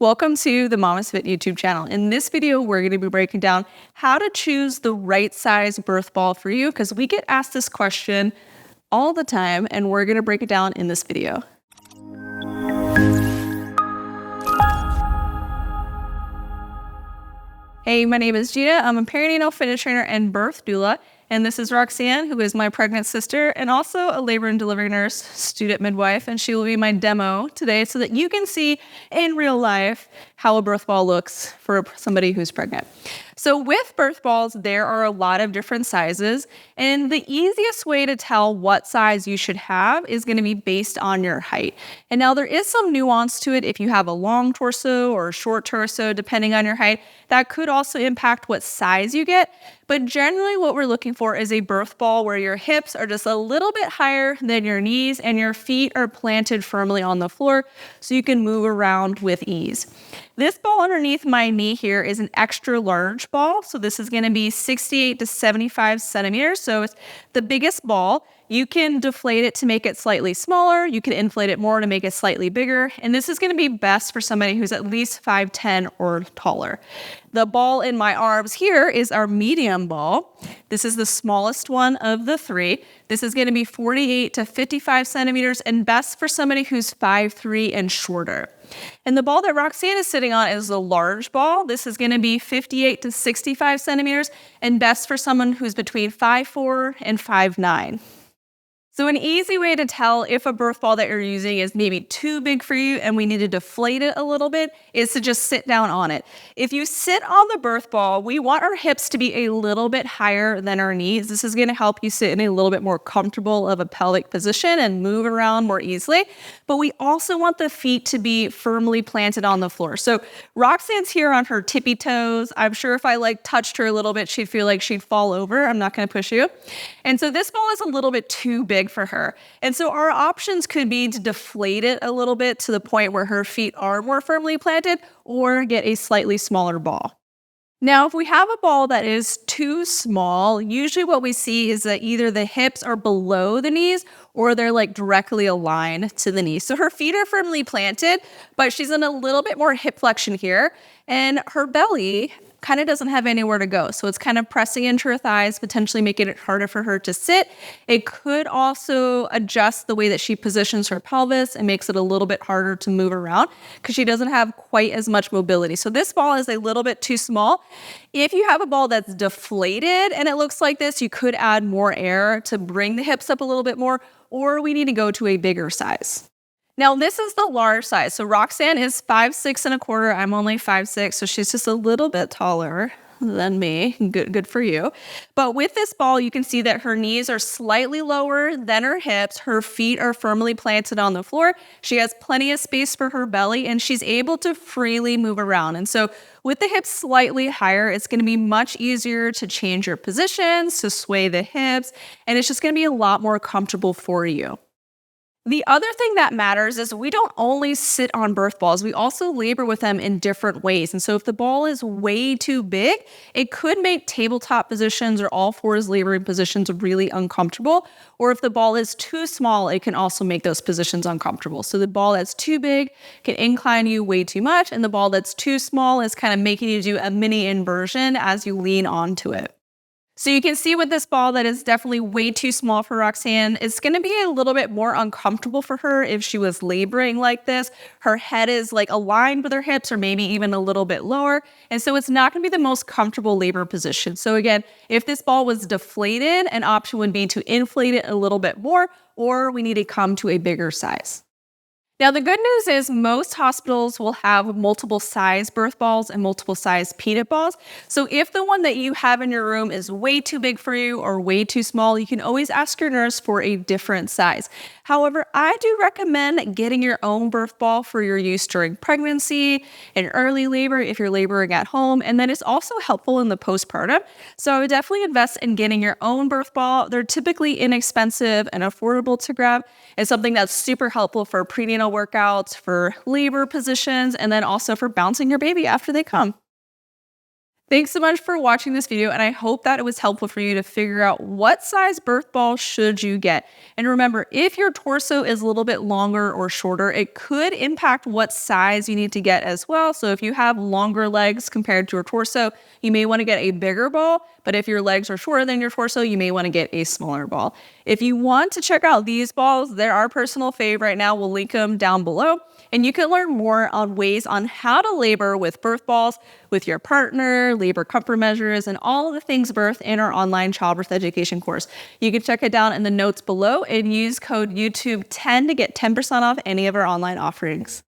Welcome to the Mama's Fit YouTube channel. In this video, we're going to be breaking down how to choose the right size birth ball for you because we get asked this question all the time and we're going to break it down in this video. Hey, my name is Gina. I'm a perinatal fitness trainer and birth doula. And this is Roxanne, who is my pregnant sister and also a labor and delivery nurse, student midwife. And she will be my demo today so that you can see in real life how a birth ball looks for somebody who's pregnant. So with birth balls, there are a lot of different sizes. And the easiest way to tell what size you should have is going to be based on your height. And now there is some nuance to it. If you have a long torso or a short torso, depending on your height, that could also impact what size you get. But generally what we're looking for is a birth ball where your hips are just a little bit higher than your knees and your feet are planted firmly on the floor so you can move around with ease. This ball underneath my knee here is an extra large ball. So this is going to be 68 to 75 centimeters. So it's the biggest ball. You can deflate it to make it slightly smaller. You can inflate it more to make it slightly bigger. And this is going to be best for somebody who's at least 5'10" or taller. The ball in my arms here is our medium ball. This is the smallest one of the three. This is going to be 48 to 55 centimeters and best for somebody who's 5'3" and shorter. And the ball that Roxanne is sitting on is the large ball. This is going to be 58 to 65 centimeters and best for someone who's between 5'4" and 5'9". So an easy way to tell if a birth ball that you're using is maybe too big for you and we need to deflate it a little bit is to just sit down on it. If you sit on the birth ball, we want our hips to be a little bit higher than our knees. This is going to help you sit in a little bit more comfortable of a pelvic position and move around more easily. But we also want the feet to be firmly planted on the floor. So Roxanne's here on her tippy toes. I'm sure if I touched her a little bit, she'd feel like she'd fall over. I'm not going to push you. And so this ball is a little bit too big for her. And so our options could be to deflate it a little bit to the point where her feet are more firmly planted or get a slightly smaller ball. Now, if we have a ball that is too small, usually what we see is that either the hips are below the knees or they're directly aligned to the knees. So her feet are firmly planted, but she's in a little bit more hip flexion here and her belly kind of doesn't have anywhere to go. So it's kind of pressing into her thighs, potentially making it harder for her to sit. It could also adjust the way that she positions her pelvis and makes it a little bit harder to move around because she doesn't have quite as much mobility. So this ball is a little bit too small. If you have a ball that's deflated and it looks like this, you could add more air to bring the hips up a little bit more, or we need to go to a bigger size. Now, this is the large size. So Roxanne is 5'6¼ I'm only 5'6", so she's just a little bit taller than me. Good for you. But with this ball, you can see that her knees are slightly lower than her hips. Her feet are firmly planted on the floor. She has plenty of space for her belly, and she's able to freely move around. And so with the hips slightly higher, it's going to be much easier to change your positions, to sway the hips, and it's just going to be a lot more comfortable for you. The other thing that matters is we don't only sit on birth balls, we also labor with them in different ways. And so if the ball is way too big, it could make tabletop positions or all fours laboring positions really uncomfortable. Or if the ball is too small, it can also make those positions uncomfortable. So the ball that's too big can incline you way too much, and the ball that's too small is kind of making you do a mini inversion as you lean onto it. So you can see with this ball that is definitely way too small for Roxanne. It's going to be a little bit more uncomfortable for her if she was laboring like this. Her head is aligned with her hips or maybe even a little bit lower. And so it's not going to be the most comfortable labor position. So again, if this ball was deflated, an option would be to inflate it a little bit more, or we need to come to a bigger size. Now, the good news is most hospitals will have multiple size birth balls and multiple size peanut balls. So if the one that you have in your room is way too big for you or way too small, you can always ask your nurse for a different size. However, I do recommend getting your own birth ball for your use during pregnancy and early labor if you're laboring at home. And then it's also helpful in the postpartum. So I would definitely invest in getting your own birth ball. They're typically inexpensive and affordable to grab. It's something that's super helpful for prenatal workouts, for labor positions, and then also for bouncing your baby after they come. Thanks so much for watching this video, and I hope that it was helpful for you to figure out what size birth ball should you get. And remember, if your torso is a little bit longer or shorter, it could impact what size you need to get as well. So if you have longer legs compared to your torso, you may want to get a bigger ball, but if your legs are shorter than your torso, you may want to get a smaller ball. If you want to check out these balls, they're our personal fave right now. We'll link them down below. And you can learn more on ways on how to labor with birth balls with your partner, labor comfort measures, and all of the things birth in our online childbirth education course. You can check it down in the notes below and use code YouTube10 to get 10% off any of our online offerings.